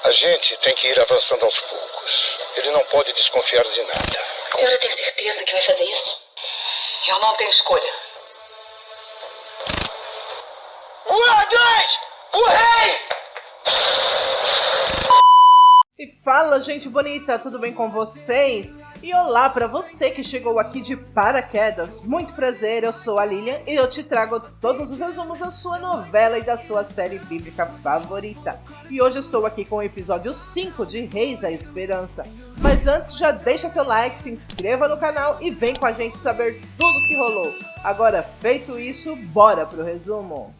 A gente tem que ir avançando aos poucos. Ele não pode desconfiar de nada. A senhora tem certeza que vai fazer isso? Eu não tenho escolha. Guardas! O rei! E fala, gente bonita, tudo bem com vocês? E olá para você que chegou aqui de paraquedas. Muito prazer, eu sou a Lilian e eu te trago todos os resumos da sua novela e da sua série bíblica favorita. E hoje eu estou aqui com o episódio 5 de Reis da Esperança. Mas antes, já deixa seu like, se inscreva no canal e vem com a gente saber tudo que rolou. Agora, feito isso, bora pro resumo.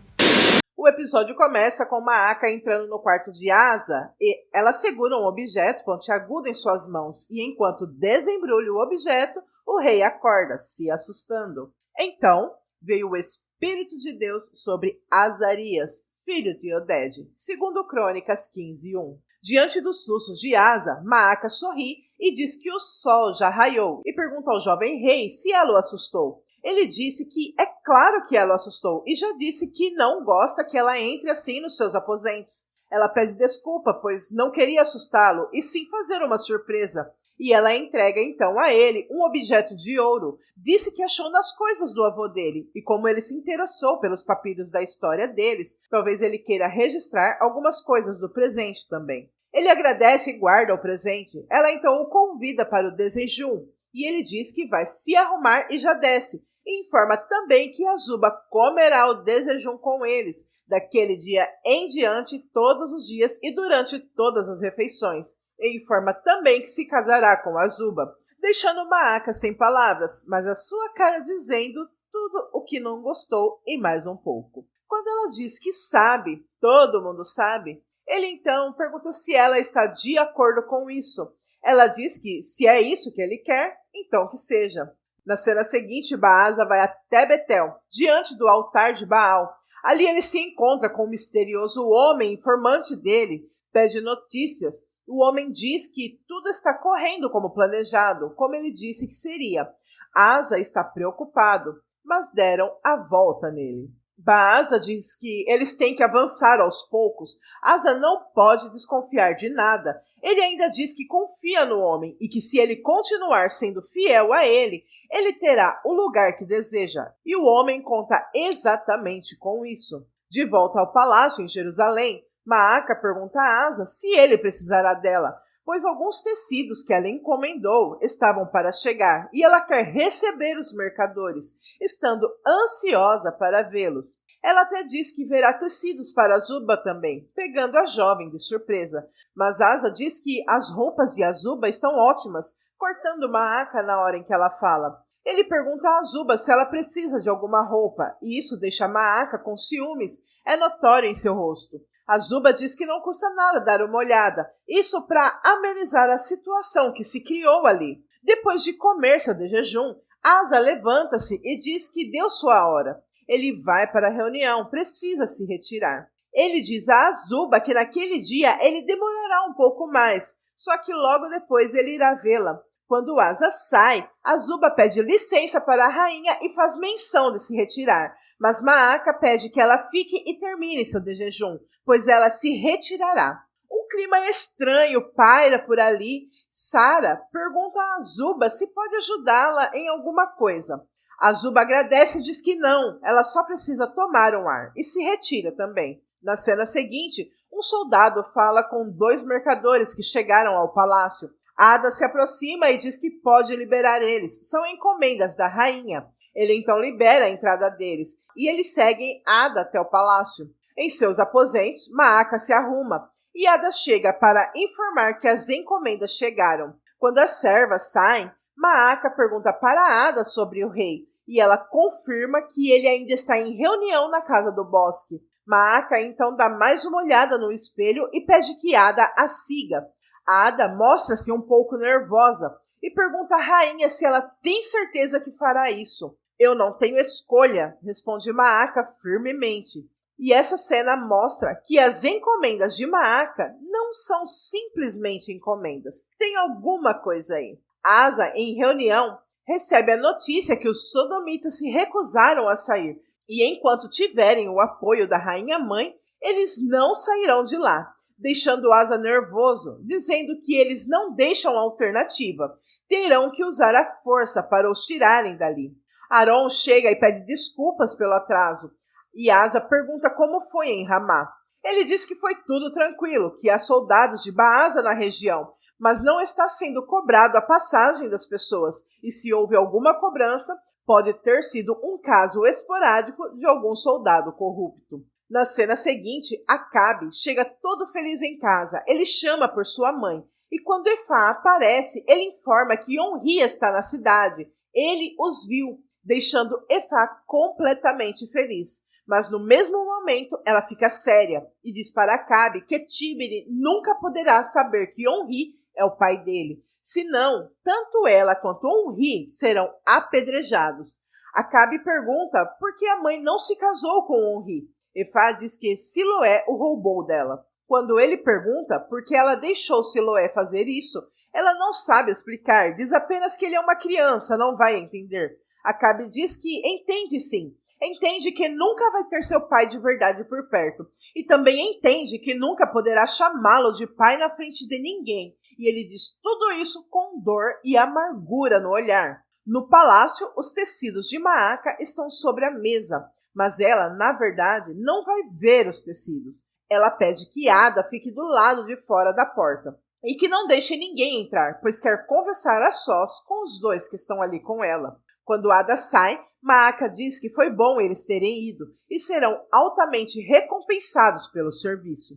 O episódio começa com Maaka entrando no quarto de Asa e ela segura um objeto pontiagudo em suas mãos e enquanto desembrulha o objeto, o rei acorda, se assustando. Então, veio o Espírito de Deus sobre Azarias, filho de Oded, segundo Crônicas 15:1. Diante dos sustos de Asa, Maaka sorri e diz que o sol já raiou e pergunta ao jovem rei se ela o assustou. Ele disse que é claro que ela o assustou e já disse que não gosta que ela entre assim nos seus aposentos. Ela pede desculpa, pois não queria assustá-lo e sim fazer uma surpresa. E ela entrega então a ele um objeto de ouro. Disse que achou nas coisas do avô dele e como ele se interessou pelos papiros da história deles, talvez ele queira registrar algumas coisas do presente também. Ele agradece e guarda o presente. Ela então o convida para o desejum e ele diz que vai se arrumar e já desce. E informa também que Azuba comerá o desejum com eles, daquele dia em diante, todos os dias e durante todas as refeições. E informa também que se casará com Azuba, deixando Maaka sem palavras, mas a sua cara dizendo tudo o que não gostou e mais um pouco. Quando ela diz que sabe, todo mundo sabe, ele então pergunta se ela está de acordo com isso. Ela diz que se é isso que ele quer, então que seja. Na cena seguinte, Baasa vai até Betel, diante do altar de Baal. Ali ele se encontra com o misterioso homem, informante dele, pede notícias. O homem diz que tudo está correndo como planejado, como ele disse que seria. Asa está preocupado, mas deram a volta nele. Baasa diz que eles têm que avançar aos poucos. Asa não pode desconfiar de nada. Ele ainda diz que confia no homem e que se ele continuar sendo fiel a ele, ele terá o lugar que deseja. E o homem conta exatamente com isso. De volta ao palácio em Jerusalém, Maaka pergunta a Asa se ele precisará dela, pois alguns tecidos que ela encomendou estavam para chegar e ela quer receber os mercadores, estando ansiosa para vê-los. Ela até diz que verá tecidos para Azuba também, pegando a jovem de surpresa. Mas Asa diz que as roupas de Azuba estão ótimas, cortando Maaka na hora em que ela fala. Ele pergunta a Azuba se ela precisa de alguma roupa, e isso deixa Maaka com ciúmes, é notório em seu rosto. Azuba diz que não custa nada dar uma olhada, isso para amenizar a situação que se criou ali. Depois de comer seu de jejum, Asa levanta-se e diz que deu sua hora. Ele vai para a reunião, precisa se retirar. Ele diz a Azuba que naquele dia ele demorará um pouco mais, só que logo depois ele irá vê-la. Quando Asa sai, Azuba pede licença para a rainha e faz menção de se retirar. Mas Maaka pede que ela fique e termine seu de jejum, pois ela se retirará. Um clima estranho paira por ali. Sara pergunta a Azuba se pode ajudá-la em alguma coisa. Azuba agradece e diz que não, ela só precisa tomar um ar, e se retira também. Na cena seguinte, um soldado fala com 2 mercadores que chegaram ao palácio. Ada se aproxima e diz que pode liberar eles, são encomendas da rainha. Ele então libera a entrada deles, e eles seguem Ada até o palácio. Em seus aposentos, Maaka se arruma, e Ada chega para informar que as encomendas chegaram. Quando as servas saem, Maaka pergunta para Ada sobre o rei, e ela confirma que ele ainda está em reunião na casa do bosque. Maaka então dá mais uma olhada no espelho e pede que Ada a siga. Ada mostra-se um pouco nervosa e pergunta à rainha se ela tem certeza que fará isso. Eu não tenho escolha, responde Maaka firmemente. E essa cena mostra que as encomendas de Maaka não são simplesmente encomendas. Tem alguma coisa aí. Asa, em reunião, recebe a notícia que os sodomitas se recusaram a sair. E enquanto tiverem o apoio da rainha-mãe, eles não sairão de lá. deixando Asa nervoso, dizendo que eles não deixam alternativa, terão que usar a força para os tirarem dali. Aron chega e pede desculpas pelo atraso, e Asa pergunta como foi em Ramá. Ele diz que foi tudo tranquilo, que há soldados de Baasa na região, mas não está sendo cobrado a passagem das pessoas, e se houve alguma cobrança, pode ter sido um caso esporádico de algum soldado corrupto. Na cena seguinte, Acabe chega todo feliz em casa. Ele chama por sua mãe, e quando Efá aparece, ele informa que Onri está na cidade. Ele os viu, deixando Efá completamente feliz. Mas no mesmo momento, ela fica séria e diz para Acabe que Tibni nunca poderá saber que Onri é o pai dele. Senão, tanto ela quanto Onri serão apedrejados. Acabe pergunta por que a mãe não se casou com Onri. Efá diz que Siloé o roubou dela. Quando ele pergunta por que ela deixou Siloé fazer isso, ela não sabe explicar, diz apenas que ele é uma criança, não vai entender. Acabe diz que entende sim, entende que nunca vai ter seu pai de verdade por perto, e também entende que nunca poderá chamá-lo de pai na frente de ninguém, e ele diz tudo isso com dor e amargura no olhar. No palácio, os tecidos de Maaca estão sobre a mesa, mas ela, na verdade, não vai ver os tecidos. Ela pede que Ada fique do lado de fora da porta e que não deixe ninguém entrar, pois quer conversar a sós com os dois que estão ali com ela. Quando Ada sai, Maaca diz que foi bom eles terem ido e serão altamente recompensados pelo serviço.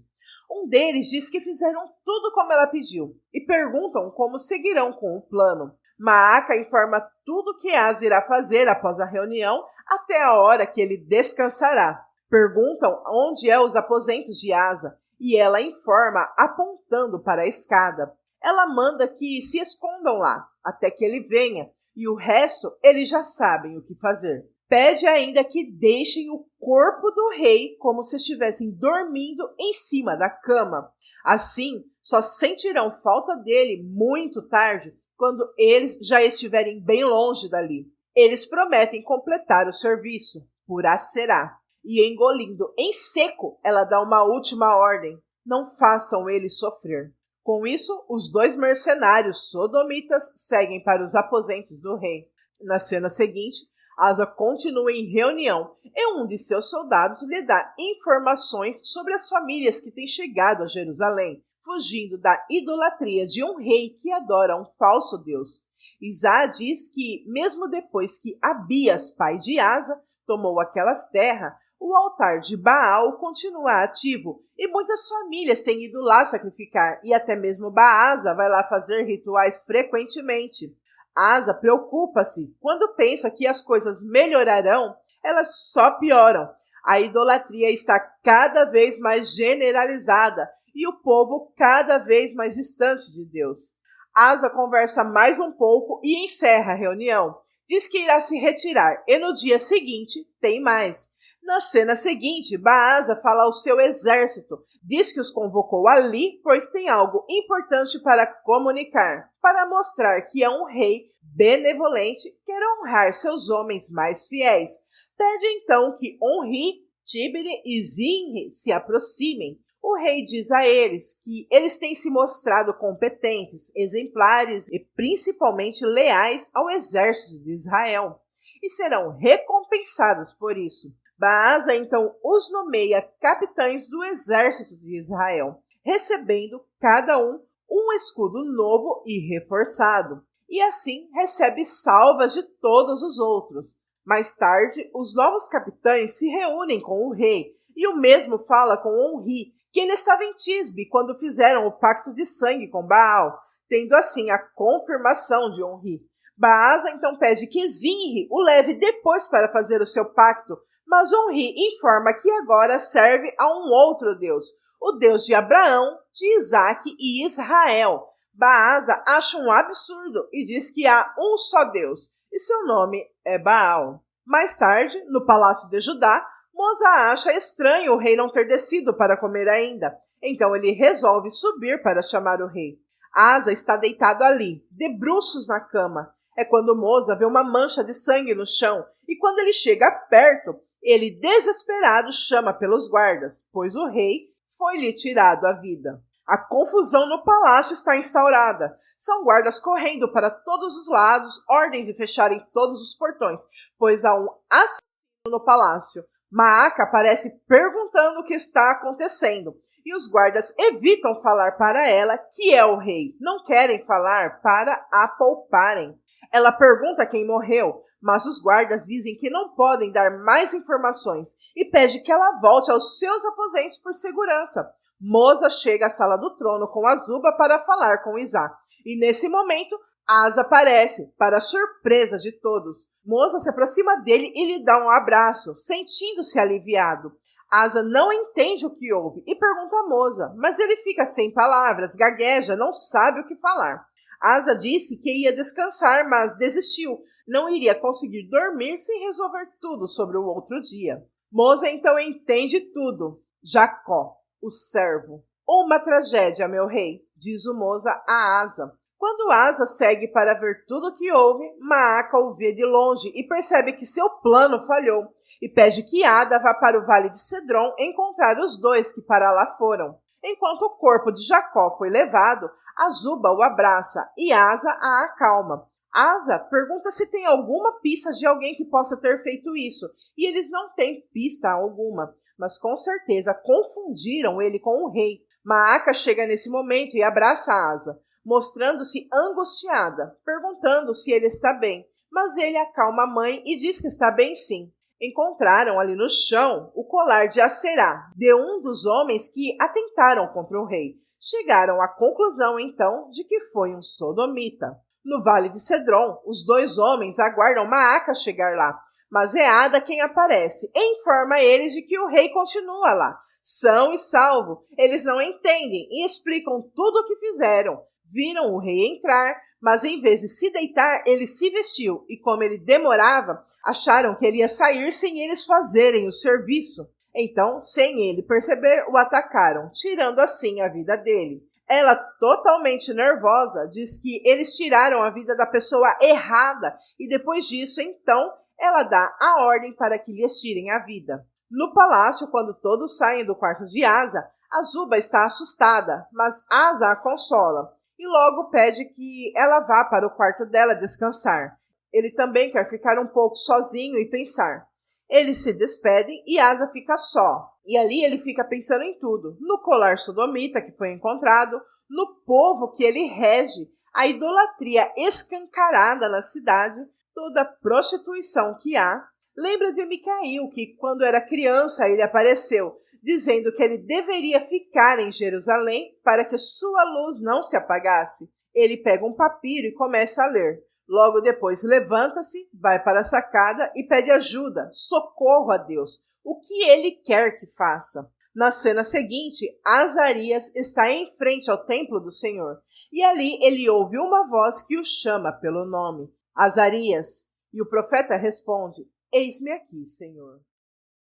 Um deles diz que fizeram tudo como ela pediu e perguntam como seguirão com o plano. Maaca informa tudo o que Asa irá fazer após a reunião até a hora que ele descansará. Perguntam onde é os aposentos de Asa e ela informa apontando para a escada. Ela manda que se escondam lá até que ele venha e o resto eles já sabem o que fazer. Pede ainda que deixem o corpo do rei como se estivessem dormindo em cima da cama. Assim, só sentirão falta dele muito tarde, quando eles já estiverem bem longe dali. Eles prometem completar o serviço, purá será. E engolindo em seco, ela dá uma última ordem: não façam ele sofrer. Com isso, os dois mercenários sodomitas seguem para os aposentos do rei. Na cena seguinte, Asa continua em reunião e um de seus soldados lhe dá informações sobre as famílias que têm chegado a Jerusalém, fugindo da idolatria de um rei que adora um falso deus. Isá diz que, mesmo depois que Abias, pai de Asa, tomou aquelas terras, o altar de Baal continua ativo e muitas famílias têm ido lá sacrificar e até mesmo Baasa vai lá fazer rituais frequentemente. Asa preocupa-se. Quando pensa que as coisas melhorarão, elas só pioram. A idolatria está cada vez mais generalizada e o povo cada vez mais distante de Deus. Asa conversa mais um pouco e encerra a reunião. Diz que irá se retirar e no dia seguinte tem mais. Na cena seguinte, Baasa fala ao seu exército, diz que os convocou ali, pois tem algo importante para comunicar, para mostrar que é um rei benevolente, quer honrar seus homens mais fiéis. Pede então que Onri, Tibni e Zinri se aproximem. O rei diz a eles que eles têm se mostrado competentes, exemplares e principalmente leais ao exército de Israel, e serão recompensados por isso. Baasa então os nomeia capitães do exército de Israel, recebendo cada um escudo novo e reforçado, e assim recebe salvas de todos os outros. Mais tarde, os novos capitães se reúnem com o rei, e o mesmo fala com Onri, que ele estava em Tisbe quando fizeram o pacto de sangue com Baal, tendo assim a confirmação de Onri. Baasa então pede que Zinri o leve depois para fazer o seu pacto, mas Onri informa que agora serve a um outro Deus, o Deus de Abraão, de Isaque e Israel. Baasa acha um absurdo e diz que há um só Deus, e seu nome é Baal. Mais tarde, no palácio de Judá, Moza acha estranho o rei não ter descido para comer ainda, então ele resolve subir para chamar o rei. Asa está deitado ali, de bruços na cama. É quando Moza vê uma mancha de sangue no chão, e quando ele chega perto, ele desesperado chama pelos guardas, pois o rei foi-lhe tirado a vida. A confusão no palácio está instaurada. São guardas correndo para todos os lados, ordens de fecharem todos os portões, pois há um assassino no palácio. Maaka aparece perguntando o que está acontecendo, e os guardas evitam falar para ela que é o rei. Não querem falar para a pouparem. Ela pergunta quem morreu, mas os guardas dizem que não podem dar mais informações e pede que ela volte aos seus aposentos por segurança. Moza chega à sala do trono com Azuba para falar com Izá, e nesse momento Asa aparece, para a surpresa de todos. Moza se aproxima dele e lhe dá um abraço, sentindo-se aliviado. Asa não entende o que houve e pergunta a Moza, mas ele fica sem palavras, gagueja, não sabe o que falar. Asa disse que ia descansar, mas desistiu. Não iria conseguir dormir sem resolver tudo sobre o outro dia. Moza então entende tudo. Jacó, o servo. Uma tragédia, meu rei, diz o Moza a Asa. Quando Asa segue para ver tudo o que houve, Maaka o vê de longe e percebe que seu plano falhou, e pede que Ada vá para o Vale de Cedron encontrar os dois que para lá foram. Enquanto o corpo de Jacó foi levado, Azuba o abraça e Asa a acalma. Asa pergunta se tem alguma pista de alguém que possa ter feito isso, e eles não têm pista alguma, mas com certeza confundiram ele com o rei. Maaka chega nesse momento e abraça Asa, mostrando-se angustiada, perguntando se ele está bem, mas ele acalma a mãe e diz que está bem sim. Encontraram ali no chão o colar de Aserá, de um dos homens que atentaram contra o rei. Chegaram à conclusão, então, de que foi um sodomita. No Vale de Cedron, os dois homens aguardam Maaka chegar lá, mas é Ada quem aparece e informa eles de que o rei continua lá, são e salvo. Eles não entendem e explicam tudo o que fizeram. Viram o rei entrar, mas em vez de se deitar, ele se vestiu, e como ele demorava, acharam que ele ia sair sem eles fazerem o serviço. Então, sem ele perceber, o atacaram, tirando assim a vida dele. Ela, totalmente nervosa, diz que eles tiraram a vida da pessoa errada, e depois disso, então, ela dá a ordem para que lhes tirem a vida. No palácio, quando todos saem do quarto de Asa, Azuba está assustada, mas Asa a consola e logo pede que ela vá para o quarto dela descansar. Ele também quer ficar um pouco sozinho e pensar. Eles se despedem e Asa fica só. E ali ele fica pensando em tudo. No colar sodomita que foi encontrado, no povo que ele rege, a idolatria escancarada na cidade, toda a prostituição que há. Lembra de Micael, que quando era criança ele apareceu, dizendo que ele deveria ficar em Jerusalém para que sua luz não se apagasse. Ele pega um papiro e começa a ler. Logo depois levanta-se, vai para a sacada e pede ajuda, socorro a Deus, o que ele quer que faça. Na cena seguinte, Azarias está em frente ao templo do Senhor, e ali ele ouve uma voz que o chama pelo nome. Azarias, e o profeta responde, eis-me aqui, Senhor.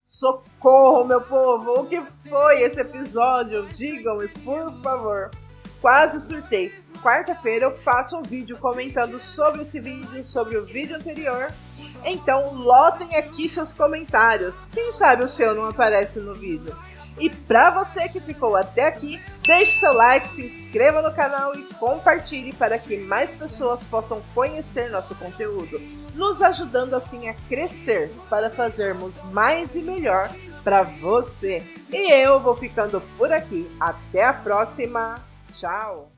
Socorro, meu povo! O que foi esse episódio? Digam-me, por favor. Quase surtei. Quarta-feira eu faço um vídeo comentando sobre esse vídeo, sobre o vídeo anterior. Então, lotem aqui seus comentários. Quem sabe o seu não aparece no vídeo. E para você que ficou até aqui, deixe seu like, se inscreva no canal e compartilhe para que mais pessoas possam conhecer nosso conteúdo, nos ajudando assim a crescer para fazermos mais e melhor para você. E eu vou ficando por aqui. Até a próxima. Tchau!